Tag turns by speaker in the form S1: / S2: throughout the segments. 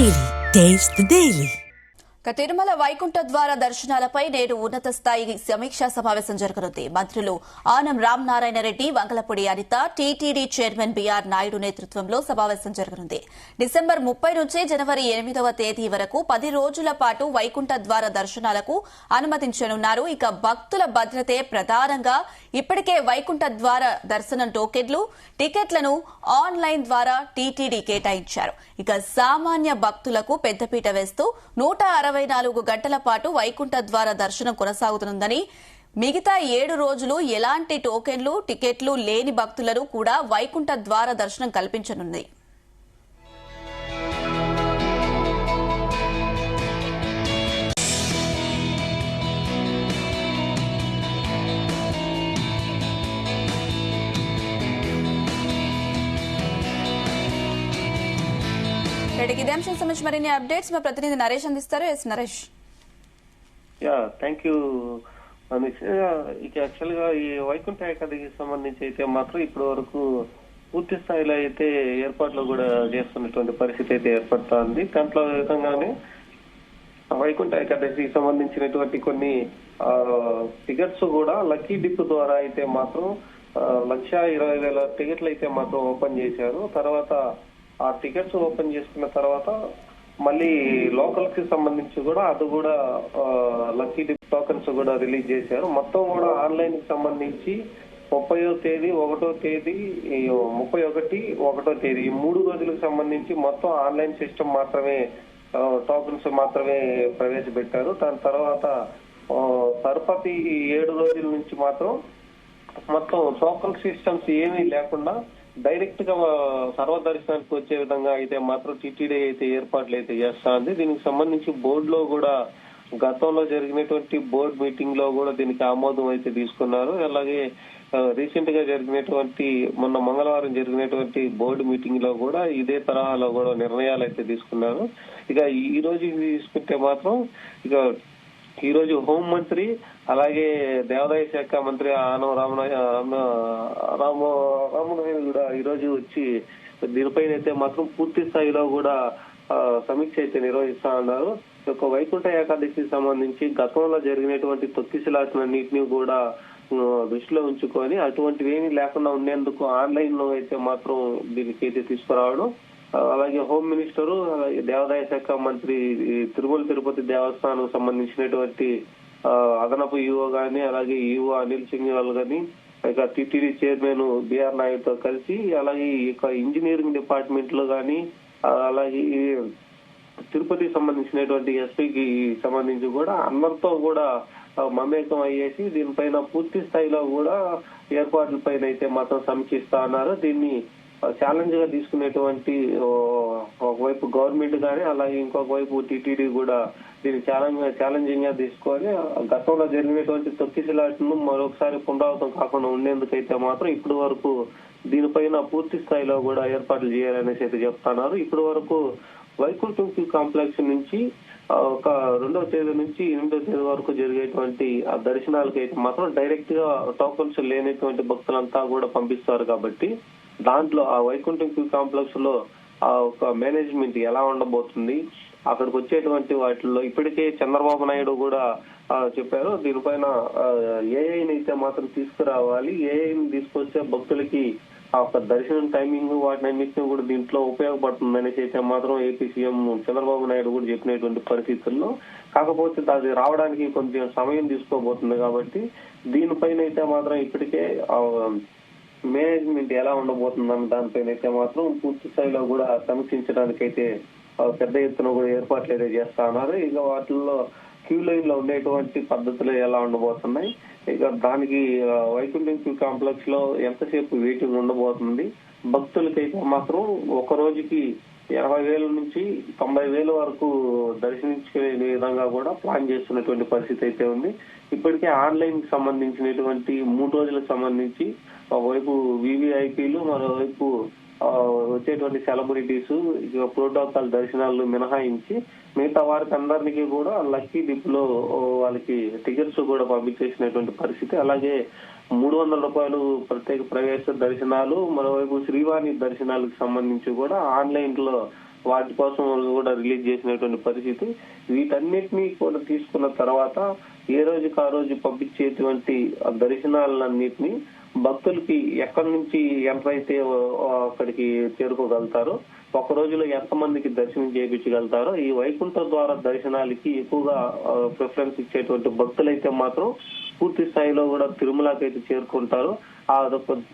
S1: Daily. Taste the Daily.
S2: Tirumala Vaikuntha ద్వార దర్శనాలపై నేడు ఉన్నత స్థాయి సమీక్షా సమావేశం జరగనుంది. మంత్రులు Anam Ramanarayana Reddy, Vangalapudi Anitha, TTD chairman BR Naidu నేతృత్వంలో సమావేశం జరగనుంది. డిసెంబర్ 30 నుంచి జనవరి 8వ తేదీ వరకు 10 రోజుల పాటు వైకుంఠ ద్వార దర్శనాలకు అనుమతించనున్నారు. ఇక భక్తుల భద్రతే ప్రధానంగా ఇప్పటికే వైకుంఠ ద్వార దర్శనం టోకెన్లు, టికెట్లను ఆన్లైన్ ద్వారా టీటీడీ కేటాయించారు. ఇక సామాన్య భక్తులకు పెద్దపీట వేస్తూ 164 గంటల పాటు వైకుంఠ ద్వార దర్శనం కొనసాగుతుందని, మిగతా 7 రోజులు ఎలాంటి టోకెన్లు, టికెట్లు లేని భక్తులను కూడా వైకుంఠ ద్వార దర్శనం కల్పించనుంది. ఇదే అంశం సంబంధించి మరిన్ని అప్డేట్స్ మా ప్రతినిధి నరేష్ అందిస్తారు. ఎస్ నరేష్.
S3: Thank you. ఇక యాక్చువల్ గా ఈ వైకుంఠ ఏకాదశికి సంబంధించి అయితే మాత్రం ఇప్పటి వరకు పూర్తి స్థాయిలో అయితే ఏర్పాట్లు కూడా చేస్తున్నటువంటి పరిస్థితి అయితే ఏర్పడుతోంది. దాంట్లో విధంగానే వైకుంఠ ఏకాదశికి సంబంధించినటువంటి కొన్ని టికెట్స్ కూడా లక్కీ డిప్ ద్వారా అయితే మాత్రం 1,20,000 టికెట్లు అయితే మాత్రం ఓపెన్ చేశారు. తర్వాత ఆ టికెట్స్ ఓపెన్ చేసుకున్న తర్వాత మళ్ళీ లోకల్ కి సంబంధించి కూడా అది కూడా లక్కీ డిప్ టోకన్స్ కూడా రిలీజ్ చేశారు. మొత్తం కూడా ఆన్లైన్ కి సంబంధించి 30వ తేదీ, 1వ తేదీ, 31వ తేదీ ఈ 3 రోజులకు సంబంధించి మొత్తం ఆన్లైన్ సిస్టమ్ మాత్రమే టోకన్స్ మాత్రమే ప్రవేశపెట్టారు. దాని తర్వాత తరుపతి 7 రోజుల నుంచి మాత్రం మొత్తం టోకన్ సిస్టమ్స్ ఏమీ లేకుండా డైరెక్ట్ గా సర్వదర్శనానికి వచ్చే విధంగా అయితే మాత్రం టీటీడీ అయితే ఏర్పాట్లు అయితే చేస్తా ఉంది. దీనికి సంబంధించి బోర్డులో కూడా గతంలో జరిగినటువంటి బోర్డు మీటింగ్ లో కూడా దీనికి ఆమోదం అయితే తీసుకున్నారు. అలాగే రీసెంట్ గా జరిగినటువంటి మొన్న మంగళవారం జరిగినటువంటి బోర్డు మీటింగ్ లో కూడా ఇదే తరహాలో కూడా నిర్ణయాలు అయితే తీసుకున్నారు. ఇక ఈ రోజు తీసుకుంటే మాత్రం ఇక ఈ రోజు హోం మంత్రి అలాగే దేవాదాయ శాఖ మంత్రి ఆనం రామనారాయణ కూడా ఈ రోజు వచ్చి దీనిపైన అయితే మాత్రం పూర్తి స్థాయిలో కూడా సమీక్ష అయితే నిర్వహిస్తా ఉన్నారు. ఒక వైకుంఠ ఏకాదశికి సంబంధించి గతంలో జరిగినటువంటి తొక్కిసలాటలన్నింటినీ కూడా దృష్టిలో ఉంచుకొని అటువంటివి ఏమీ లేకుండా ఉండేందుకు ఆన్లైన్ లో అయితే మాత్రం దీనికి అయితే తీసుకురావడం, అలాగే హోమ్ మినిస్టరు, దేవాదాయ శాఖ మంత్రి, తిరుమల తిరుపతి దేవస్థానం సంబంధించినటువంటి అదనపు ఈఓ గాని, అలాగే ఈఓ అనిల్ సింఘాల్ గాని, ఇక టీటీడీ చైర్మన్ బీఆర్ నాయుడుతో కలిసి, అలాగే ఇక ఇంజనీరింగ్ డిపార్ట్మెంట్ లో గాని, అలాగే తిరుపతికి సంబంధించినటువంటి ఎస్పీకి సంబంధించి కూడా అందరితో కూడా మమేకం అయ్యేసి దీనిపైన పూర్తి స్థాయిలో కూడా ఏర్పాట్ల పైన అయితే మాత్రం సమీక్షిస్తా ఉన్నారు. దీన్ని ఛాలెంజ్ గా తీసుకునేటువంటి ఒకవైపు గవర్నమెంట్ గానీ, అలాగే ఇంకొక వైపు టీటీడీ కూడా దీన్ని ఛాలెంజింగ్ గా తీసుకొని గతంలో జరిగినటువంటి తొక్కిసలాటను మరొకసారి పునరావృతం కాకుండా ఉండేందుకైతే మాత్రం ఇప్పటి వరకు దీనిపైన పూర్తి స్థాయిలో కూడా ఏర్పాట్లు చేయాలనేసి అయితే చెప్తున్నారు. ఇప్పటి వరకు వైకుంఠం క్యూ కాంప్లెక్స్ నుంచి ఒక 2వ తేదీ నుంచి 8వ తేదీ వరకు జరిగేటువంటి ఆ దర్శనాలకు అయితే మాత్రం డైరెక్ట్ గా టోకన్స్ లేనటువంటి భక్తులంతా కూడా పంపిస్తారు. కాబట్టి దాంట్లో ఆ వైకుంఠం క్యూ కాంప్లెక్స్ లో ఆ ఒక మేనేజ్మెంట్ ఎలా ఉండబోతుంది, అక్కడికి వచ్చేటువంటి వాటిల్లో ఇప్పటికే చంద్రబాబు నాయుడు కూడా చెప్పారు దీనిపైన ఏఐని అయితే మాత్రం తీసుకురావాలి. ఏఐని తీసుకొస్తే భక్తులకి ఆ ఒక దర్శనం టైమింగ్ వాటినన్నింటినీ కూడా దీంట్లో ఉపయోగపడుతుంది అనేసి అయితే మాత్రం ఏపీ సీఎం చంద్రబాబు నాయుడు కూడా చెప్పినటువంటి పరిస్థితుల్లో, కాకపోతే అది రావడానికి కొంచెం సమయం తీసుకోబోతుంది. కాబట్టి దీనిపైన అయితే మాత్రం ఇప్పటికే మేనేజ్మెంట్ ఎలా ఉండబోతుందన్న దానిపైన అయితే మాత్రం పూర్తి స్థాయిలో కూడా సమీక్షించడానికి అయితే పెద్ద ఎత్తున కూడా ఏర్పాట్లు అయితే చేస్తా ఉన్నారు. ఇక వాటిల్లో క్యూ లైన్ లో ఉండేటువంటి పద్ధతులు ఎలా ఉండబోతున్నాయి, ఇక దానికి వైకుంఠం క్యూ కాంప్లెక్స్ లో ఎంతసేపు వెయిటింగ్ ఉండబోతుంది, భక్తులకైతే మాత్రం ఒక రోజుకి 80,000 నుంచి 90,000 వరకు దర్శించుకునే విధంగా కూడా ప్లాన్ చేస్తున్నటువంటి పరిస్థితి అయితే ఉంది. ఇప్పటికే ఆన్లైన్ కి సంబంధించినటువంటి 3 రోజులకు సంబంధించి ఒకవైపు వివిఐపీలు, మరోవైపు వచ్చేటువంటి సెలబ్రిటీస్, ఇక ప్రోటోకాల్ దర్శనాలు మినహాయించి మిగతా వారికి అందరికీ కూడా లక్కీ డిప్ లో వాళ్ళకి టికెట్స్ కూడా పంపించేసినటువంటి పరిస్థితి. అలాగే ₹300 ప్రత్యేక ప్రవేశ దర్శనాలు, మరోవైపు శ్రీవాణి దర్శనాలకు సంబంధించి కూడా ఆన్లైన్ లో వాటి కోసం కూడా రిలీజ్ చేసినటువంటి పరిస్థితి. వీటన్నిటినీ కూడా తీసుకున్న తర్వాత ఏ రోజుకి ఆ రోజు పంపించేటువంటి దర్శనాలన్నింటినీ భక్తులకి ఎక్కడి నుంచి ఎంతైతే అక్కడికి చేరుకోగలుగుతారో, ఒక రోజులో ఎంతమందికి దర్శనం చేయించగలుగుతారో, ఈ వైకుంఠ ద్వార దర్శనాలకి ఎక్కువగా ప్రిఫరెన్స్ ఇచ్చేటువంటి భక్తులైతే మాత్రం పూర్తి స్థాయిలో కూడా తిరుమలకి అయితే చేరుకుంటారు. ఆ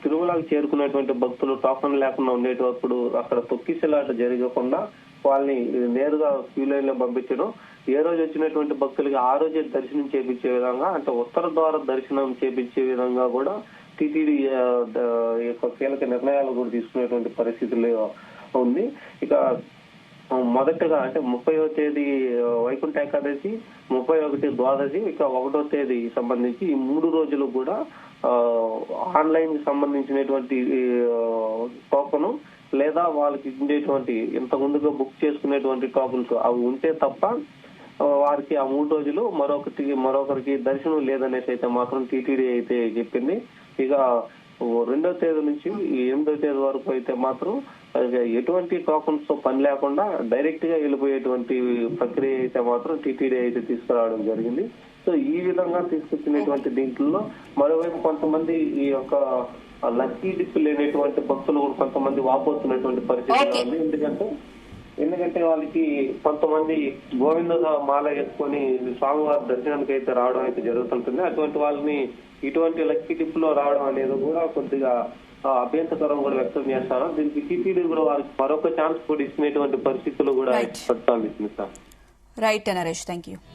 S3: తిరుమలకి చేరుకునేటువంటి భక్తులు టోకన్ లేకుండా ఉండేటప్పుడు అక్కడ తొక్కిసలాట జరగకుండా వాళ్ళని నేరుగా క్యూ లైన్ లో పంపించడం, ఏ రోజు వచ్చినటువంటి భక్తులకి ఆ రోజే దర్శనం చేపించే విధంగా, అంటే ఉత్తర ద్వార దర్శనం చేపించే విధంగా కూడా టీటీడీ యొక్క కీలక నిర్ణయాలు కూడా తీసుకునేటువంటి పరిస్థితులు ఉంది. ఇక మొదటగా అంటే 30వ తేదీ వైకుంఠ ఏకాదశి, 31 ద్వాదశి, ఇక 1వ తేదీ సంబంధించి ఈ 3 రోజులు కూడా ఆన్లైన్ కి సంబంధించినటువంటి టోకను లేదా వాళ్ళకి ఉండేటువంటి ఇంత ముందుగా బుక్ చేసుకునేటువంటి టోకన్స్ అవి ఉంటే తప్ప వారికి ఆ 3 రోజులు మరొకరికి దర్శనం లేదనేసి అయితే మాత్రం టీటీడీ అయితే చెప్పింది. ఇక 2వ తేదీ నుంచి 8వ తేదీ వరకు అయితే మాత్రం ఎటువంటి టోకన్స్ తో పని లేకుండా డైరెక్ట్ గా వెళ్ళిపోయేటువంటి ప్రక్రియ అయితే మాత్రం టీటీడీ అయితే తీసుకురావడం జరిగింది. సో ఈ విధంగా తీసుకొచ్చినటువంటి దీంట్లో మరోవైపు కొంతమంది ఈ యొక్క లక్కీ డిప్ లేనటువంటి భక్తులు కూడా కొంతమంది వాపోతున్నటువంటి పరిస్థితి ఉంది. ఎందుకంటే వాళ్ళకి కొంతమంది గోవింద మాల వేసుకొని స్వామివారి దర్శనానికి అయితే రావడం అయితే జరుగుతుంటుంది. అటువంటి వాళ్ళని ఇటువంటి లక్కీ డిప్ లో రావడం అనేది కూడా కొద్దిగా అభ్యంతకరం కూడా వ్యక్తం చేస్తారు. దీనికి టీటీడీ కూడా వారికి మరొక ఛాన్స్ కూడా ఇచ్చినటువంటి పరిస్థితులు కూడా ప్రస్తావిస్తుంది sir.
S2: Right Naresh, thank you.